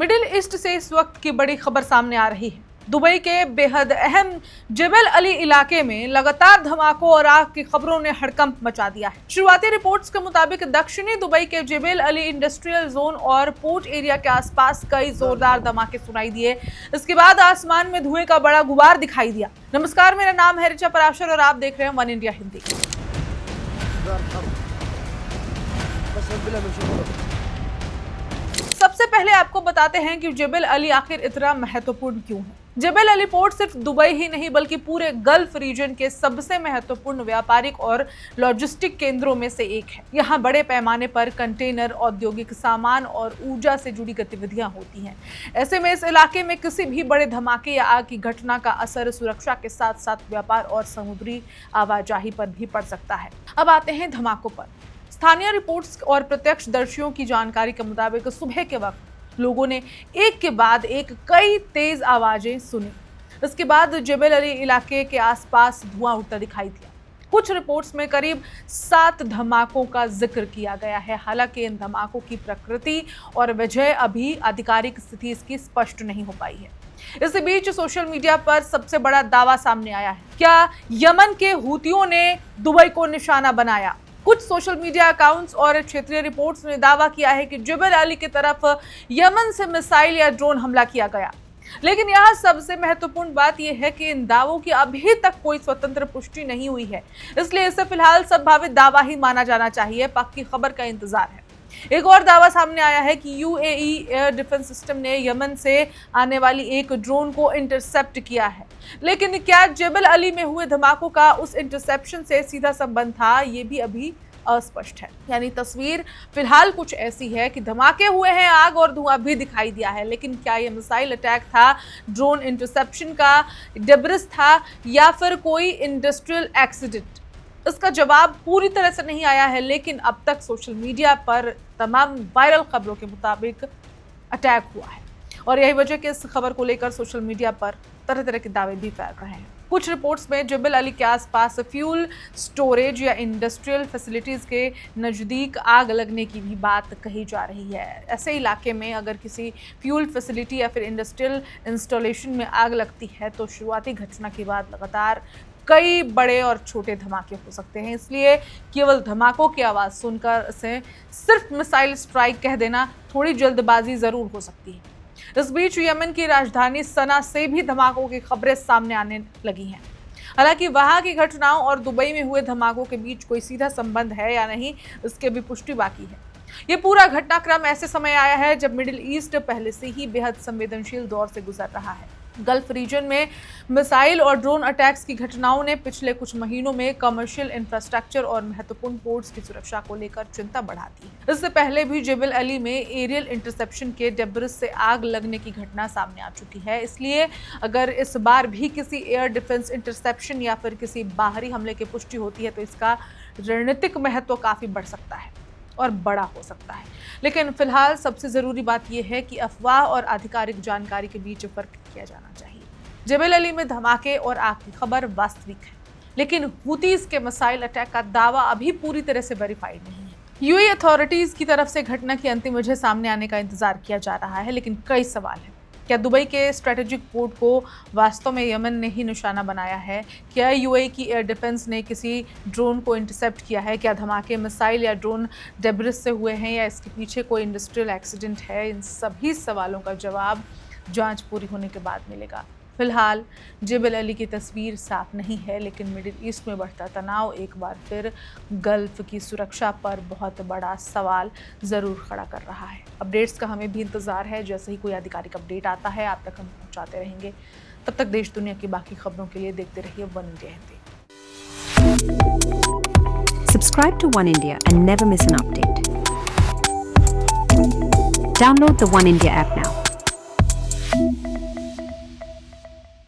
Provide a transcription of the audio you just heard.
Middle east से इस वक्त की बड़ी खबर सामने आ रही है। दुबई के बेहद अहम जेबल अली इलाके में लगातार धमाकों और आग की खबरों ने हड़कंप मचा दिया है। शुरुआती रिपोर्ट्स के मुताबिक दक्षिणी दुबई के जेबल अली इंडस्ट्रियल जोन और पोर्ट एरिया के आसपास कई जोरदार धमाके सुनाई दिए। इसके बाद आसमान में धुएं का बड़ा गुबार दिखाई दिया। नमस्कार, मेरा नाम है ऋचा पराशर और आप देख रहे हैं वन इंडिया हिंदी। सबसे पहले आपको बताते हैं कि जेबल अली आखिर इतना महत्वपूर्ण क्यों है। जेबल अली पोर्ट सिर्फ दुबई ही नहीं बल्कि पूरे गल्फ रीजन के सबसे महत्वपूर्ण व्यापारिक और लॉजिस्टिक केंद्रों में से एक है। यहाँ बड़े पैमाने पर कंटेनर, औद्योगिक सामान और ऊर्जा से जुड़ी गतिविधियां होती हैं। ऐसे में इस इलाके में किसी भी बड़े धमाके या आग की घटना का असर सुरक्षा के साथ साथ व्यापार और समुद्री आवाजाही पर भी पड़ सकता है। अब आते हैं धमाकों पर। स्थानीय रिपोर्ट्स और प्रत्यक्षदर्शियों की जानकारी के मुताबिक सुबह के वक्त लोगों ने एक के बाद एक कई तेज आवाजें सुनी। इसके बाद जेबल अली इलाके के आसपास धुआं उठता दिखाई दिया। कुछ रिपोर्ट्स में करीब 7 धमाकों का जिक्र किया गया है। हालांकि इन धमाकों की प्रकृति और वजह अभी आधिकारिक स्थिति इसकी स्पष्ट नहीं हो पाई है। इसी बीच सोशल मीडिया पर सबसे बड़ा दावा सामने आया है। क्या यमन के हूतियों ने दुबई को निशाना बनाया? कुछ सोशल मीडिया अकाउंट्स और क्षेत्रीय रिपोर्ट्स ने दावा किया है कि जेबल अली की तरफ यमन से मिसाइल या ड्रोन हमला किया गया। लेकिन यहाँ सबसे महत्वपूर्ण बात यह है कि इन दावों की अभी तक कोई स्वतंत्र पुष्टि नहीं हुई है, इसलिए इसे फिलहाल संभावित दावा ही माना जाना चाहिए। पक्की खबर का इंतजार है। एक और दावा सामने आया है कि यूएई एयर डिफेंस सिस्टम ने यमन से आने वाली एक ड्रोन को इंटरसेप्ट किया है। लेकिन क्या जेबल अली में हुए धमाकों का उस इंटरसेप्शन से सीधा संबंध था, ये भी अभी अस्पष्ट है। यानी तस्वीर फिलहाल कुछ ऐसी है कि धमाके हुए हैं, आग और धुआं भी दिखाई दिया है, लेकिन क्या ये मिसाइल अटैक था, ड्रोन इंटरसेप्शन का डेब्रिस था या फिर कोई इंडस्ट्रियल एक्सीडेंट, इसका जवाब पूरी तरह से नहीं आया है। लेकिन अब तक सोशल मीडिया पर तमाम वायरल खबरों के मुताबिक अटैक हुआ है और यही वजह कि इस खबर को लेकर सोशल मीडिया पर तरह तरह के दावे भी फैल रहे हैं। कुछ रिपोर्ट्स में जेबल अली के आसपास फ्यूल स्टोरेज या इंडस्ट्रियल फैसिलिटीज़ के नज़दीक आग लगने की भी बात कही जा रही है। ऐसे इलाके में अगर किसी फ्यूल फैसिलिटी या फिर इंडस्ट्रियल इंस्टॉलेशन में आग लगती है तो शुरुआती घटना के बाद लगातार कई बड़े और छोटे धमाके हो सकते हैं। इसलिए केवल धमाकों की आवाज़ सुनकर इसे सिर्फ मिसाइल स्ट्राइक कह देना थोड़ी जल्दबाजी ज़रूर हो सकती है। इस बीच यमन की राजधानी सना से भी धमाकों की खबरें सामने आने लगी हैं। हालांकि वहां की घटनाओं और दुबई में हुए धमाकों के बीच कोई सीधा संबंध है या नहीं, इसके भी पुष्टि बाकी है। ये पूरा घटनाक्रम ऐसे समय आया है जब मिडिल ईस्ट पहले से ही बेहद संवेदनशील दौर से गुजर रहा है। गल्फ रीजन में मिसाइल और ड्रोन अटैक्स की घटनाओं ने पिछले कुछ महीनों में कमर्शियल इंफ्रास्ट्रक्चर और महत्वपूर्ण पोर्ट्स की सुरक्षा को लेकर चिंता बढ़ा दी है। इससे पहले भी जेबल अली में एरियल इंटरसेप्शन के डेब्रिस से आग लगने की घटना सामने आ चुकी है। इसलिए अगर इस बार भी किसी एयर डिफेंस इंटरसेप्शन या फिर किसी बाहरी हमले की पुष्टि होती है तो इसका रणनीतिक महत्व काफी बढ़ सकता है और बड़ा हो सकता है। लेकिन फिलहाल सबसे ज़रूरी बात यह है कि अफवाह और आधिकारिक जानकारी के बीच फर्क किया जाना चाहिए। जेबल अली में धमाके और आग की खबर वास्तविक है, लेकिन हूतीज के मिसाइल अटैक का दावा अभी पूरी तरह से वेरीफाइड नहीं है। यूएई अथॉरिटीज़ की तरफ से घटना की अंतिम वजह सामने आने का इंतजार किया जा रहा है, लेकिन कई सवाल हैं। क्या दुबई के स्ट्रेटेजिक पोर्ट को वास्तव में यमन ने ही निशाना बनाया है? क्या यूएई की एयर डिफेंस ने किसी ड्रोन को इंटरसेप्ट किया है? क्या धमाके मिसाइल या ड्रोन डेब्रिस से हुए हैं या इसके पीछे कोई इंडस्ट्रियल एक्सीडेंट है? इन सभी सवालों का जवाब जांच पूरी होने के बाद मिलेगा। फिलहाल जेबल अली की तस्वीर साफ नहीं है, लेकिन मिडिल ईस्ट में बढ़ता तनाव एक बार फिर गल्फ की सुरक्षा पर बहुत बड़ा सवाल ज़रूर खड़ा कर रहा है। अपडेट्स का हमें भी इंतज़ार है। जैसे ही कोई आधिकारिक अपडेट आता है आप तक हम पहुँचाते रहेंगे। तब तक देश दुनिया की बाकी खबरों के लिए देखते रहिए one India Hindi. Subscribe to One India and never miss an update. Download the One India app now.